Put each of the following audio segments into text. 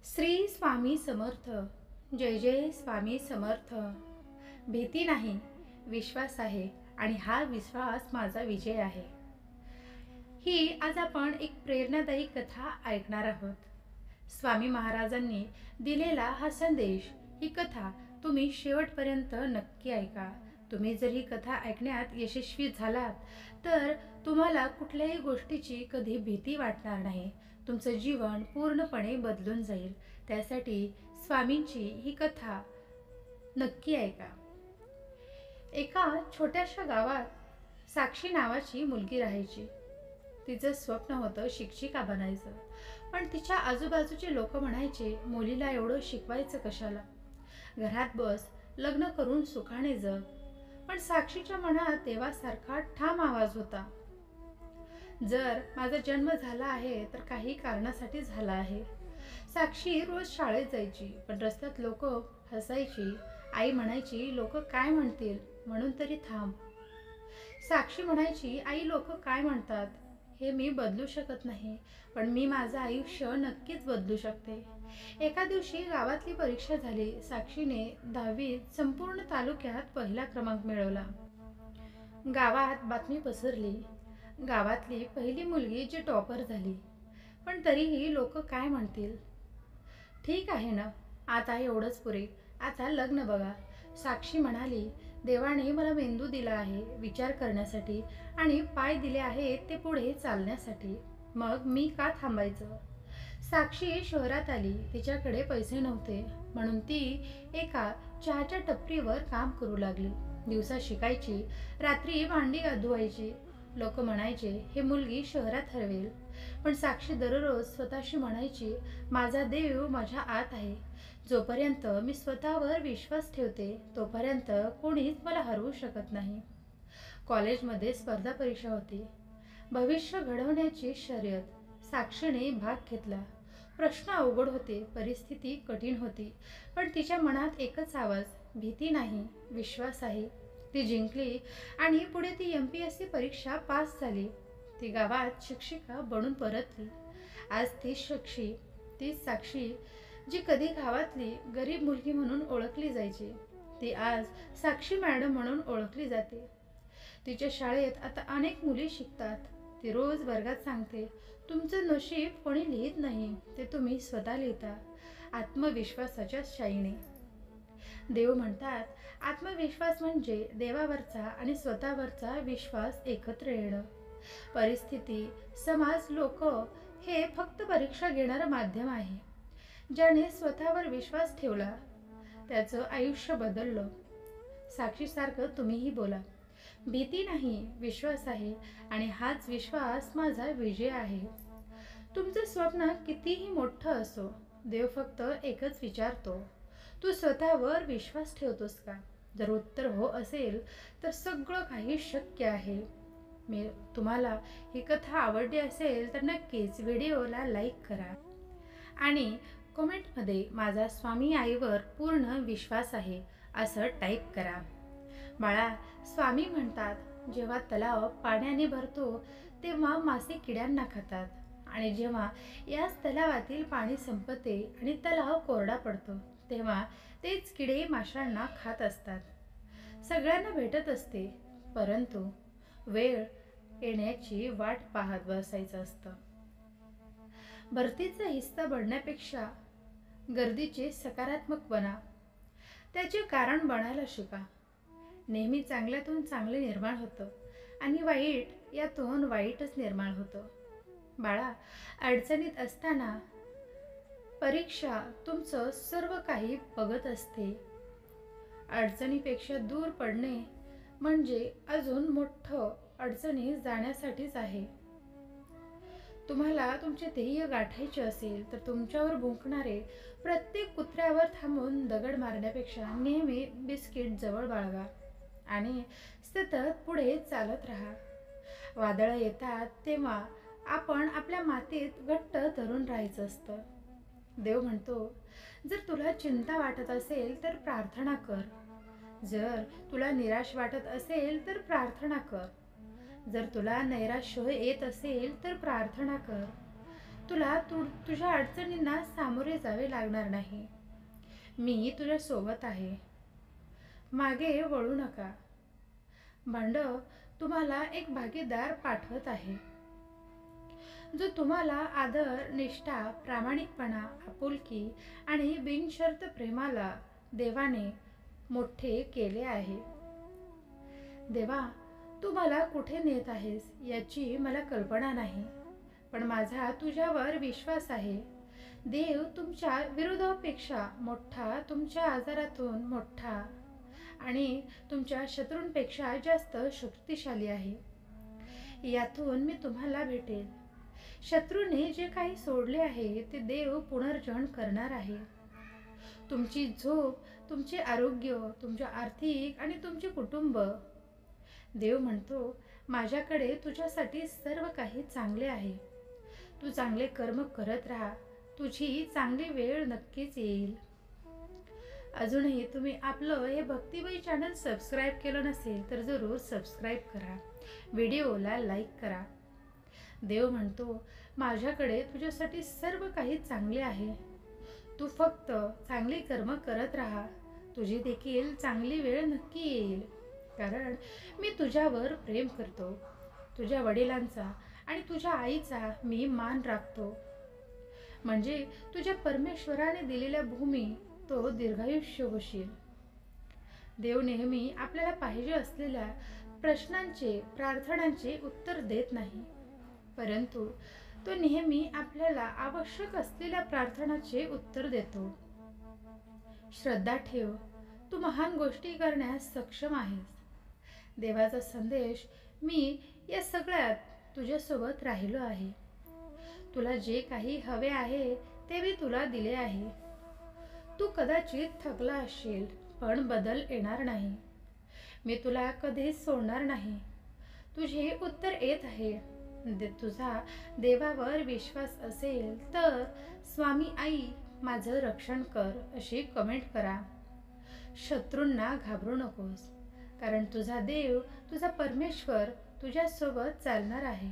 श्री स्वामी समर्थ. जय जय स्वामी समर्थ. भीती नाही, विश्वास आहे आणि हा विश्वास माझा विजय आहे. ही आज आपण एक प्रेरणादायी कथा ऐकणार आहोत. स्वामी महाराजांनी दिलेला हा संदेश, ही कथा तुम्ही शेवटपर्यंत नक्की ऐका. तुम्ही जर ही कथा ऐकण्यात यशस्वी झालात तर तुम्हाला कुठल्याही गोष्टीची कधी भीती वाटणार नाही. तुमचं जीवन पूर्णपणे बदलून जाईल. त्यासाठी स्वामींची ही कथा नक्की ऐका. एका छोट्याशा गावात साक्षी नावाची मुलगी राहायची. तिचं स्वप्न होतं शिक्षिका बनायचं. पण तिच्या आजूबाजूचे लोक म्हणायचे, मुलीला एवढं शिकवायचं कशाला, घरात बस, लग्न करून सुखाने जग. पण साक्षीच्या मनात देवासारखा ठाम आवाज होता, जर माझा जन्म झाला आहे तर काही कारणासाठी झाला आहे. साक्षी रोज शाळेत जायची, पण रस्त्यात लोक हसायची. आई म्हणायची, लोक काय म्हणतील म्हणून तरी थांब. साक्षी म्हणायची, आई लोक काय म्हणतात हे मी बदलू शकत नाही, पण मी माझं आयुष्य नक्कीच बदलू शकते. एका दिवशी गावातली परीक्षा झाली. साक्षीने 10वीत संपूर्ण तालुक्यात पहिला क्रमांक मिळवला. गावात बातमी पसरली, गावातली पहिली मुलगी जी टॉपर झाली. पण तरीही लोक काय म्हणतील. ठीक आहे ना, आता एवढंच पुरे, आता लग्न बघा. साक्षी म्हणाली, देवाने मला मेंदू दिला आहे विचार करण्यासाठी आणि पाय दिले आहेत ते पुढे चालण्यासाठी, मग मी का थांबायचं. साक्षी शहरात आली. तिच्याकडे पैसे नव्हते, म्हणून ती एका चहाच्या टपरीवर काम करू लागली. दिवसा शिकायची, रात्री भांडी धुवायची. लोक म्हणायचे, हे मुलगी शहरात हरवेल. पण साक्षी दररोज स्वतःशी म्हणायची, माझा देव माझ्या आत आहे. जोपर्यंत मी स्वतःवर विश्वास ठेवते तोपर्यंत कोणीच मला हरवू शकत नाही. कॉलेजमध्ये स्पर्धा परीक्षा होती. भविष्य घडवण्याची शर्यत. साक्षीने भाग घेतला. प्रश्न अवघड होते, परिस्थिती कठीण होती, पण तिच्या मनात एकच आवाज, भीती नाही, विश्वास आहे. ती जिंकली आणि पुढे ती MPSC परीक्षा पास झाली. ती गावात शिक्षिका बनून परतली. आज ती साक्षी जी कधी गावातली गरीब मुलगी म्हणून ओळखली जायची, ती आज साक्षी मॅडम म्हणून ओळखली जाते. तिच्या शाळेत आता अनेक मुली शिकतात. ती रोज वर्गात सांगते, तुमचं नशीब कोणी लिहित नाही, ते तुम्ही स्वतः लिहिता, आत्मविश्वासाच्या शाईने. देव म्हणतात, आत्मविश्वास म्हणजे देवावरचा आणि स्वतःवरचा विश्वास एकत्र येणं. परिस्थिती, समाज, लोक हे फक्त परीक्षा घेणारं माध्यम आहे. ज्याने स्वतःवर विश्वास ठेवला त्याचं आयुष्य बदललं. साक्षीसारखं तुम्हीही बोला, भीती नाही, विश्वास आहे आणि हाच विश्वास माझा विजय आहे. तुमचं स्वप्न कितीही मोठं असो, देव फक्त एकच विचारतो, तू स्वतःवर विश्वास ठेवतोस का. जर उत्तर हो असेल तर सगळं काही शक्य आहे. तुम्हाला ही कथा आवडली असेल तर नक्कीच व्हिडिओला लाईक करा आणि कमेंटमध्ये माझा स्वामी आईवर पूर्ण विश्वास आहे असं टाईप करा. बाळा, स्वामी म्हणतात, जेव्हा तलाव पाण्याने भरतो तेव्हा मासे किड्यांना खातात आणि जेव्हा याच तलावातील पाणी संपते आणि तलाव कोरडा पडतो तेव्हा तेच किडे माशांना खात असतात. सगळ्यांना भेटत असते, परंतु वेळ येण्याची वाट पाहत बसायचं असतं. भरतीचा हिस्सा बनण्यापेक्षा गर्दीचे सकारात्मक बना. त्याचे कारण बनायला शिका. नेहमी चांगल्यातून चांगले निर्माण होतं आणि वाईट यातून वाईटच निर्माण होतं. बाळा, अडचणीत असताना परीक्षा तुमचं सर्व काही बघत असते. अडचणीपेक्षा दूर पडणे म्हणजे अजून मोठं अडचणी जाण्यासाठीच आहे. तुम्हाला तुमचे ध्येय गाठायचे असेल तर तुमच्यावर भुंकणारे प्रत्येक कुत्र्यावर थांबून दगड मारण्यापेक्षा नेहमी बिस्किट जवळ बाळगा आणि सतत पुढे चालत राहा. वादळं येतात तेव्हा आपण आपल्या मातीत घट्ट धरून राहायचं असतं. देव म्हणतो, जर तुला चिंता वाटत असेल तर प्रार्थना कर. जर तुला निराश वाटत असेल तर प्रार्थना कर. जर तुला नैराश्य येत असेल तर प्रार्थना कर. तुला तुझ्या अडचणींना सामोरे जावे लागणार नाही. मी तुझ्या सोबत आहे. मागे वळू नका. भांड तुम्हाला एक भागीदार पाठवत आहे, जो तुम्हाला आदर, निष्ठा, प्रामाणिकपणा, आपुलकी आणि बिनशर्त प्रेमाला देवाने मोठे केले आहे. देवा, तू मला कुठे नेत आहेस याची मला कल्पना नाही, पण माझा तुझ्यावर विश्वास आहे. देव तुमच्या विरोधापेक्षा मोठा, तुमच्या आजारातून मोठा आणि तुमच्या शत्रूंपेक्षा जास्त शक्तिशाली आहे. यातून मी तुम्हाला भेटेल. शत्रूने जे काही सोडले आहे ते देव पुनर्जन करणार आहे. तुमची झोप, तुमचे आरोग्य, तुमचे आर्थिक आणि तुमचे कुटुंब. देव म्हणतो, माझ्याकडे तुझ्यासाठी सर्व काही चांगले आहे. तू चांगले कर्म करत राहा. तुझी चांगली वेळ नक्कीच येईल. अजूनही तुम्ही आपलं हे भक्तिमयी चॅनल सबस्क्राईब केलं नसेल तर जरूर सबस्क्राईब करा. व्हिडिओला लाईक करा. देव म्हणतो, माझ्याकडे तुझ्यासाठी सर्व काही चांगले आहे. तू फक्त चांगली कर्म करत राहा. तुझी देखील चांगली वेळ नक्की येईल, कारण मी तुझ्यावर प्रेम करतो. तुझ्या वडिलांचा आणि तुझ्या आईचा मी मान राखतो. म्हणजे तुझ्या परमेश्वराने दिलेल्या भूमी तो दीर्घायुष्य होशील. देव नेहमी आपल्याला पाहिजे असलेल्या प्रश्नांचे, प्रार्थनांचे उत्तर देत नाही, परंतु तो नेहमी आपल्याला आवश्यक असलेल्या प्रार्थनाचे उत्तर देतो. श्रद्धा ठेव, तू महान गोष्टी करण्यास सक्षम आहेस. देवाचा संदेश, मी या सगळ्यात तुझ्यासोबत राहिलो आहे. तुला जे काही हवे आहे ते मी तुला दिले आहे. तू कदाचित थकला असशील, पण बदल येणार नाही. मी तुला कधीच सोडणार नाही. तुझे उत्तर येत आहे. तुझा देवावर विश्वास असेल तर स्वामी आई माझं रक्षण कर अशी कमेंट करा. शत्रूंना घाबरू नकोस, कारण तुझा देव, तुझा परमेश्वर तुझ्यासोबत चालणार आहे.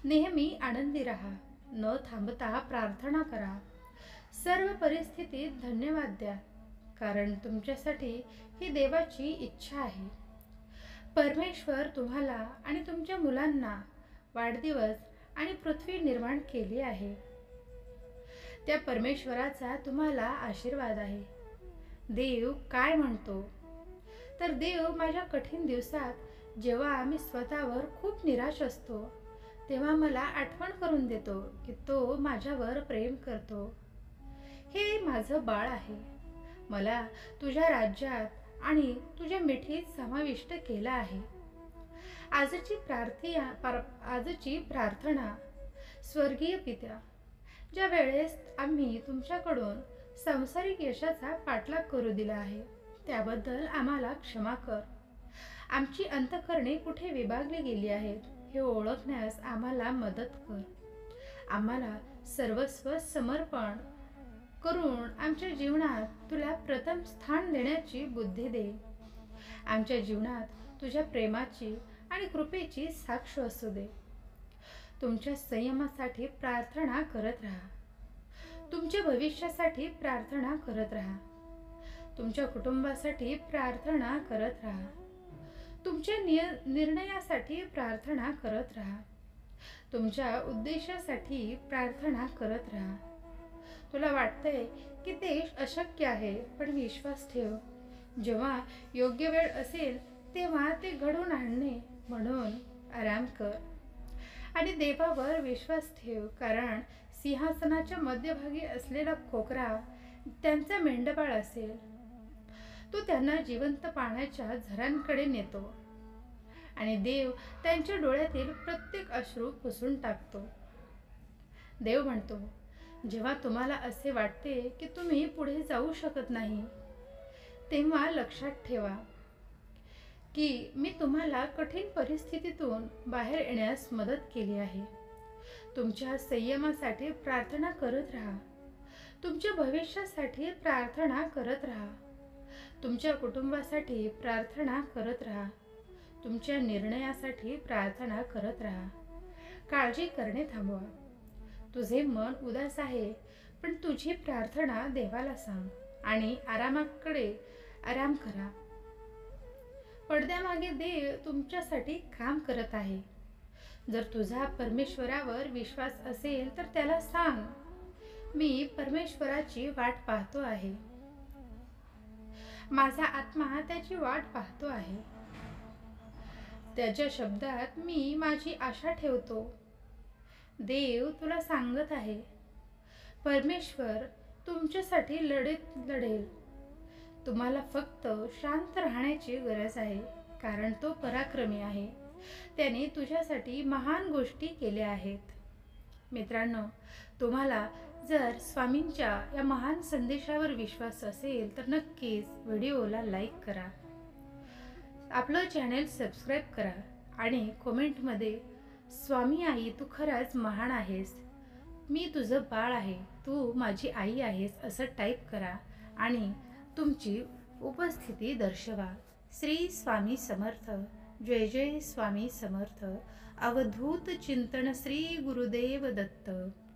नेहमी आनंदी राहा. न थांबता प्रार्थना करा. सर्व परिस्थितीत धन्यवाद द्या, कारण तुमच्यासाठी ही देवाची इच्छा आहे. परमेश्वर तुम्हाला आणि तुमच्या मुलांना वाढदिवस आणि पृथ्वी निर्माण केली आहे. त्या परमेश्वराचा तुम्हाला आशीर्वाद आहे. देव काय म्हणतो तर, देव माझ्या कठीण दिवसात जेव्हा मी स्वतःवर खूप निराश असतो तेव्हा मला आठवण करून देतो की तो माझ्यावर प्रेम करतो. हे माझं बाळ आहे. मला तुझ्या राज्यात आणि तुझ्या मिठीत समाविष्ट केला आहे. आजची प्रार्थना, स्वर्गीय पित्या, ज्या वेळेस आम्ही तुमच्याकडून सांसारिक यशाचा पाठलाग करू दिला आहे त्याबद्दल आम्हाला क्षमा कर. आमची अंतःकरणे कुठे विभागली गेली आहेत हे ओळखण्यास आम्हाला मदत कर. आम्हाला सर्वस्व समर्पण करून आमच्या जीवनात तुला प्रथम स्थान देण्याची बुद्धी दे. आमच्या जीवनात तुझ्या प्रेमाची आणि कृपेची साक्ष असू दे. तुमच्या संयमासाठी प्रार्थना करत राहा. तुमच्या भविष्यासाठी प्रार्थना करत राहा. तुमच्या कुटुंबासाठी प्रार्थना करत राहा. तुमच्या निर्णयासाठी प्रार्थना करत राहा. तुमच्या उद्देशासाठी प्रार्थना करत राहा. तुला वाटतंय की ते अशक्य आहे, पण विश्वास ठेव. जेव्हा योग्य वेळ असेल तेव्हा ते घडवून आणणे म्हणून आराम कर आणि देवावर विश्वास ठेव, कारण सिंहासनाच्या मध्यभागी असलेला खोकरा त्यांचा मेंढपाळ असेल. तो त्यांना जिवंत पाण्याच्या झऱ्यांकडे नेतो आणि देव त्यांच्या डोळ्यातील प्रत्येक अश्रू पुसून टाकतो. देव म्हणतो, जेव्हा तुम्हाला असे वाटते की तुम्ही पुढे जाऊ शकत नाही तेव्हा लक्षात ठेवा की मी तुम्हाला कठीण परिस्थितीतून बाहेर येण्यास मदत केली आहे. तुमच्या संयमासाठी प्रार्थना करत राहा. तुमच्या भविष्यासाठी प्रार्थना करत राहा. तुमच्या कुटुंबासाठी प्रार्थना करत राहा. तुमच्या निर्णयासाठी प्रार्थना करत राहा. काळजी करणे थांबवा. तुझे मन उदास आहे, पण तुझी प्रार्थना देवाला सांग आणि आरामाकडे आराम करा. पडद्यामागे देव तुमच्यासाठी काम करत आहे. जर तुझा परमेश्वरावर विश्वास असेल तर त्याला सांग, मी परमेश्वराची वाट पाहतो आहे. माझा आत्मा त्याची वाट पाहतो आहे. त्याच्या शब्दात मी माझी आशा ठेवतो. देव तुला सांगत आहे, परमेश्वर तुमच्यासाठी लढेल. तुम्हाला फक्त शांत राहण्याची गरज आहे, कारण तो पराक्रमी आहे. त्याने तुझ्यासाठी महान गोष्टी केल्या आहेत. मित्रांनो, तुम्हाला जर स्वामींच्या या महान संदेशावर विश्वास असेल तर नक्कीच व्हिडिओला लाईक करा, आपलं चॅनेल सबस्क्राईब करा आणि कमेंटमध्ये स्वामी आई तू खरंच महान आहेस, मी तुझं बाळ आहे, तू माझी आई आहेस असं टाईप करा आणि तुमची उपस्थिती दर्शवा. श्री स्वामी समर्थ. जय जय स्वामी समर्थ. अवधूत चिंतन श्री गुरुदेव दत्त.